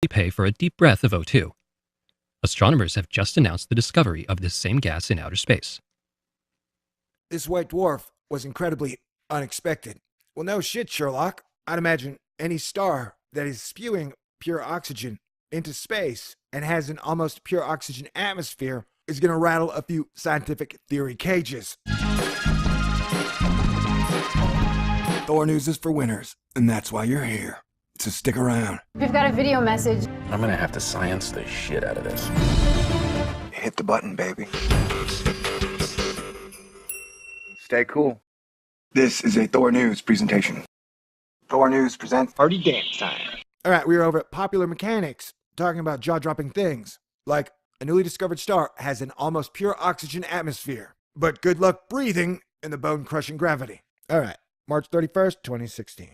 pay for a deep breath of O2. Astronomers have just announced the discovery of this same gas in outer space. This white dwarf was incredibly unexpected. Well, no shit, Sherlock. I'd imagine any star that is spewing pure oxygen into space and has an almost pure oxygen atmosphere is going to rattle a few scientific theory cages. Thor News is for winners, and that's why you're here. So stick around. We've got a video message. I'm gonna have to science the shit out of this. Hit the button, baby. Stay cool. This is a Thor News presentation. Thor News presents Party Dance Time. All right, we are over at Popular Mechanics, talking about jaw-dropping things, like a newly discovered star has an almost pure oxygen atmosphere, but good luck breathing in the bone-crushing gravity. All right, March 31st, 2016.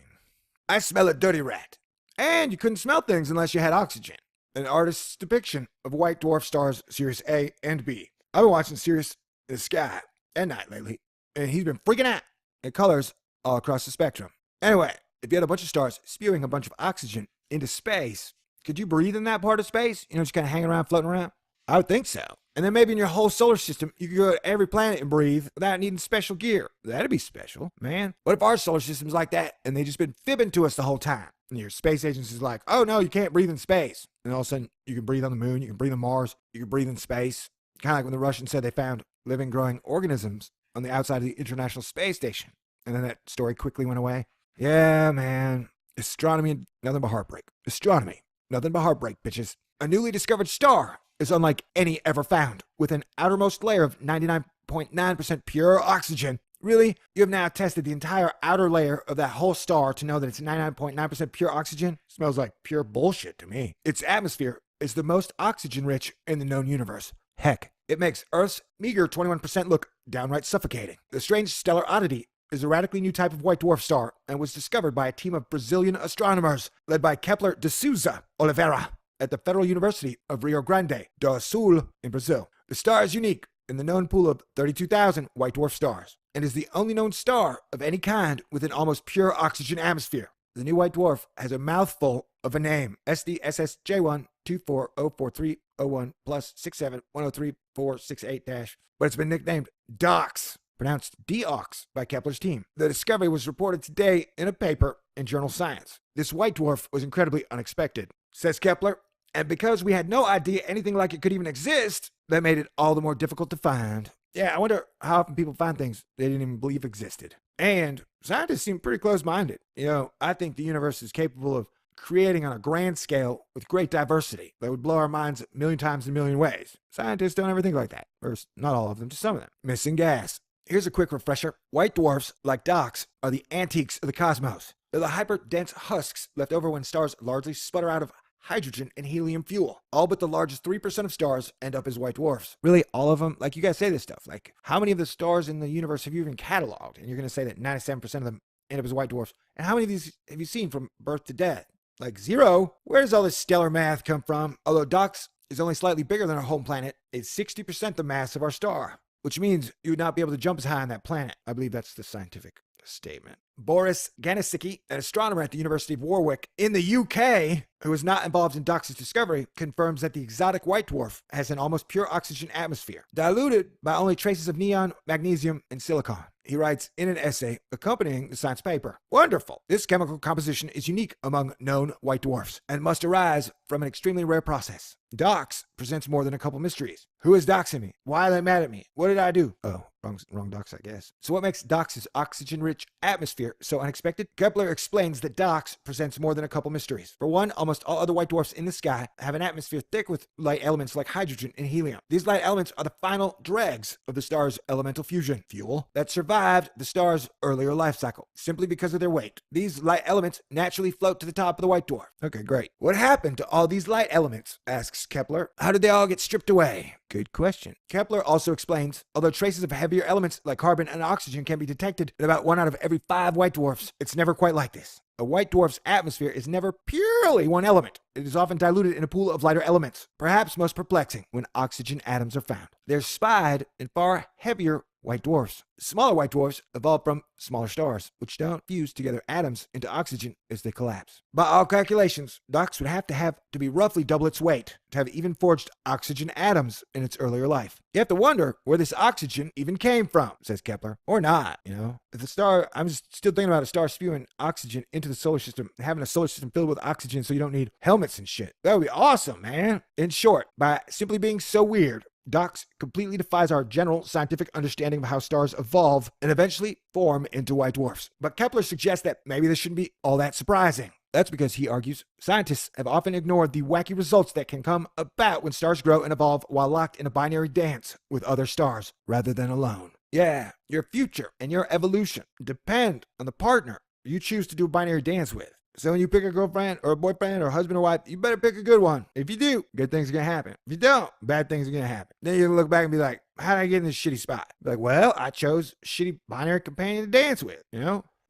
I smell a dirty rat. And you couldn't smell things unless you had oxygen. An artist's depiction of white dwarf stars Sirius A and B. I've been watching Sirius in the sky at night lately, and he's been freaking out at colors all across the spectrum. Anyway, if you had a bunch of stars spewing a bunch of oxygen into space, could you breathe in that part of space? You know, just kind of hanging around, floating around? I would think so. And then maybe in your whole solar system, you could go to every planet and breathe without needing special gear. That'd be special, man. What if our solar system's like that and they've just been fibbing to us the whole time? And your space agency's like, oh no, you can't breathe in space. And all of a sudden, you can breathe on the moon, you can breathe on Mars, you can breathe in space. Kind of like when the Russians said they found living, growing organisms on the outside of the International Space Station. And then that story quickly went away. Yeah, man. Astronomy, nothing but heartbreak. Astronomy, nothing but heartbreak, bitches. A newly discovered star is unlike any ever found, with an outermost layer of 99.9% pure oxygen. Really? You have now tested the entire outer layer of that whole star to know that it's 99.9% pure oxygen? Smells like pure bullshit to me. Its atmosphere is the most oxygen-rich in the known universe. Heck, it makes Earth's meager 21% look downright suffocating. The strange stellar oddity is a radically new type of white dwarf star and was discovered by a team of Brazilian astronomers led by Kepler de Souza Oliveira at the Federal University of Rio Grande do Sul in Brazil. The star is unique in the known pool of 32,000 white dwarf stars and is the only known star of any kind with an almost pure oxygen atmosphere. The new white dwarf has a mouthful of a name, SDSSJ1 2404301 plus 67103-468-, but it's been nicknamed Dee-Awks, pronounced Dee-Awks by Kepler's team. The discovery was reported today in a paper in journal Science. This white dwarf was incredibly unexpected, says Kepler, and because we had no idea anything like it could even exist, that made it all the more difficult to find. Yeah, I wonder how often people find things they didn't even believe existed. And scientists seem pretty close-minded. You know, I think the universe is capable of creating on a grand scale with great diversity that would blow our minds a million times in a million ways. Scientists don't ever think like that. Or not all of them, just some of them. Missing gas. Here's a quick refresher. White dwarfs, like Dee-Awks, are the antiques of the cosmos. They're the hyper-dense husks left over when stars largely sputter out of hydrogen and helium fuel. All but the largest 3% of stars end up as white dwarfs. Really, all of them? Like, you guys say this stuff. Like, how many of the stars in the universe have you even cataloged? And you're going to say that 97% of them end up as white dwarfs. And how many of these have you seen from birth to death? Like, zero? Where does all this stellar math come from? Although Dee-Awks is only slightly bigger than our home planet, it's 60% the mass of our star, which means you would not be able to jump as high on that planet. I believe that's the scientific statement. Boris Ganasicki, an astronomer at the University of Warwick in the UK, who is not involved in Dee-Awks' discovery, confirms that the exotic white dwarf has an almost pure oxygen atmosphere, diluted by only traces of neon, magnesium, and silicon. He writes in an essay accompanying the science paper, "Wonderful! This chemical composition is unique among known white dwarfs and must arise from an extremely rare process. Dee-Awks presents more than a couple mysteries. Who is doxing me? Why are they mad at me? What did I do? Oh, wrong Dee-Awks, I guess. So what makes Dee-Awks' oxygen-rich atmosphere so unexpected? Kepler explains that Dee-Awks presents more than a couple mysteries. For one, almost all other white dwarfs in the sky have an atmosphere thick with light elements like hydrogen and helium. These light elements are the final dregs of the star's elemental fusion fuel that survived the star's earlier life cycle, simply because of their weight. These light elements naturally float to the top of the white dwarf. Okay, great. What happened to all these light elements? Asks Kepler. How did they all get stripped away? Good question. Kepler also explains, although traces of heavier elements like carbon and oxygen can be detected in about 1 out of every 5 white dwarfs, it's never quite like this. A white dwarf's atmosphere is never purely one element. It is often diluted in a pool of lighter elements, perhaps most perplexing when oxygen atoms are found. They're spied in far heavier white dwarfs. Smaller white dwarfs evolved from smaller stars, which don't fuse together atoms into oxygen as they collapse. By all calculations, Dee-Awks would have to be roughly double its weight to have even forged oxygen atoms in its earlier life. You have to wonder where this oxygen even came from, says Kepler. Or not, If the star, I'm just still thinking about a star spewing oxygen into the solar system, having a solar system filled with oxygen so you don't need helmets and shit. That would be awesome, man. In short, by simply being so weird, Dee-Awks completely defies our general scientific understanding of how stars evolve and eventually form into white dwarfs. But Kepler suggests that maybe this shouldn't be all that surprising. That's because, he argues, scientists have often ignored the wacky results that can come about when stars grow and evolve while locked in a binary dance with other stars rather than alone. Yeah, your future and your evolution depend on the partner you choose to do a binary dance with. So when you pick a girlfriend or a boyfriend or a husband or wife, you better pick a good one. If you do, good things are going to happen. If you don't, bad things are going to happen. Then you look back and be like, how did I get in this shitty spot? Be like, well, I chose a shitty binary companion to dance with,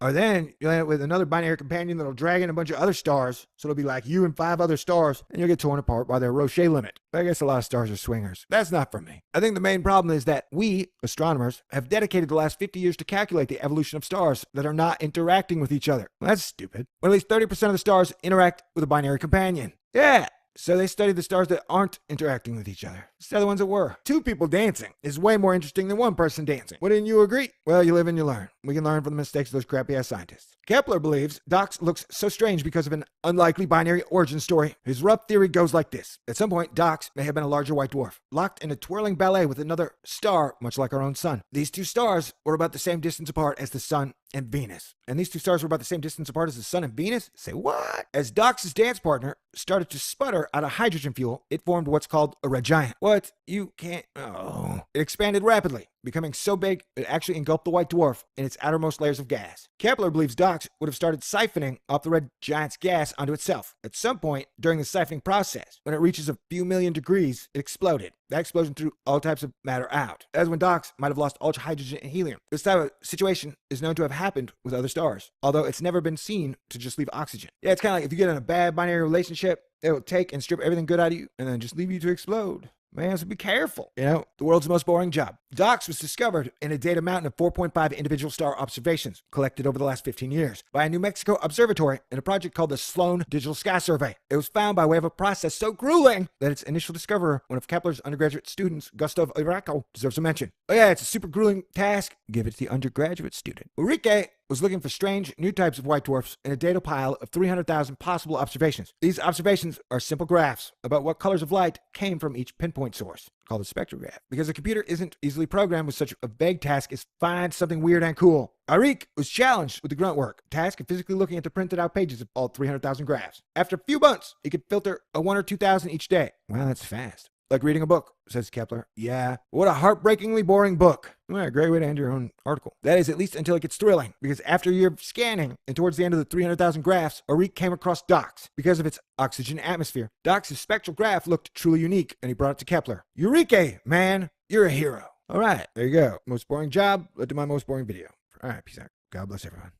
Or then you'll end up with another binary companion that'll drag in a bunch of other stars. So it'll be like you and 5 other stars, and you'll get torn apart by their Roche limit. But I guess a lot of stars are swingers. That's not for me. I think the main problem is that we, astronomers, have dedicated the last 50 years to calculate the evolution of stars that are not interacting with each other. Well, that's stupid. When at least 30% of the stars interact with a binary companion. Yeah. So they studied the stars that aren't interacting with each other instead of the ones that were. 2 people dancing is way more interesting than 1 person dancing. Wouldn't you agree? Well, you live and you learn. We can learn from the mistakes of those crappy-ass scientists. Kepler believes Dee-Awks looks so strange because of an unlikely binary origin story. His rough theory goes like this. At some point, Dee-Awks may have been a larger white dwarf, locked in a twirling ballet with another star, much like our own sun. These 2 stars were about the same distance apart as the sun and Venus. And these 2 stars were about the same distance apart as the sun and Venus? Say what? As Dee-Awks' dance partner started to sputter out of hydrogen fuel, it formed what's called a red giant. What? You can't... Oh. It expanded rapidly, becoming so big it actually engulfed the white dwarf in its outermost layers of gas. Kepler believes Dee-Awks would have started siphoning off the red giant's gas onto itself. At some point during the siphoning process, when it reaches a few million degrees, it exploded. That explosion threw all types of matter out. That's when Dee-Awks might have lost all hydrogen and helium. This type of situation is known to have happened with other stars, although it's never been seen to just leave oxygen. Yeah, it's kind of like if you get in a bad binary relationship, it will take and strip everything good out of you and then just leave you to explode. Man, so be careful. The world's most boring job. Dee-Awks was discovered in a data mountain of 4.5 individual star observations collected over the last 15 years by a New Mexico observatory in a project called the Sloan Digital Sky Survey. It was found by way of a process so grueling that its initial discoverer, one of Kepler's undergraduate students, Gustav Eiracho, deserves a mention. Oh yeah, it's a super grueling task. Give it to the undergraduate student. Ulrike was looking for strange new types of white dwarfs in a data pile of 300,000 possible observations. These observations are simple graphs about what colors of light came from each pinpoint source, called a spectrograph. Because a computer isn't easily programmed with such a vague task as find something weird and cool. Arik was challenged with the grunt work, task of physically looking at the printed out pages of all 300,000 graphs. After a few months, he could filter a 1 or 2,000 each day. Wow, that's fast. Like reading a book, says Kepler. Yeah, what a heartbreakingly boring book. Well, a great way to end your own article. That is, at least until it gets thrilling, because after a year of scanning, and towards the end of the 300,000 graphs, Arik came across Dee-Awks. Because of its oxygen atmosphere, Dee-Awks' spectral graph looked truly unique, and he brought it to Kepler. Eureka, man, you're a hero. All right, there you go. Most boring job led to my most boring video. All right, peace out. God bless everyone.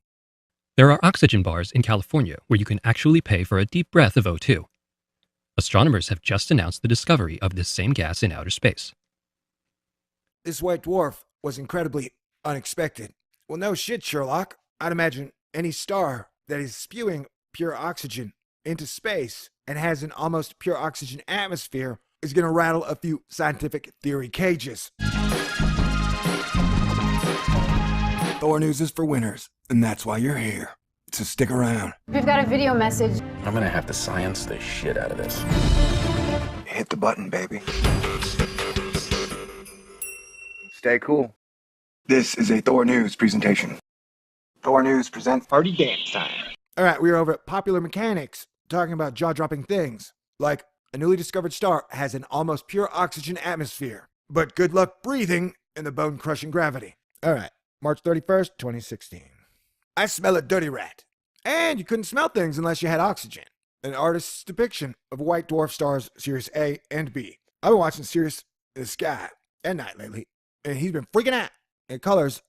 There are oxygen bars in California where you can actually pay for a deep breath of O2. Astronomers have just announced the discovery of this same gas in outer space. This white dwarf was incredibly unexpected. Well, no shit, Sherlock. I'd imagine any star that is spewing pure oxygen into space and has an almost pure oxygen atmosphere is going to rattle a few scientific theory cages. Thor News is for winners, and that's why you're here. So stick around. We've got a video message. I'm gonna have to science the shit out of this. Hit the button, baby. Stay cool. This is a Thor News presentation. Thor News presents Party Dance Time. All right, we are over at Popular Mechanics talking about jaw-dropping things, like a newly discovered star has an almost pure oxygen atmosphere, but good luck breathing in the bone-crushing gravity. All right, March 31st, 2016. I smell a dirty rat. And you couldn't smell things unless you had oxygen. An artist's depiction of white dwarf stars Sirius A and B. I've been watching Sirius in the sky at night lately, and he's been freaking out. It colors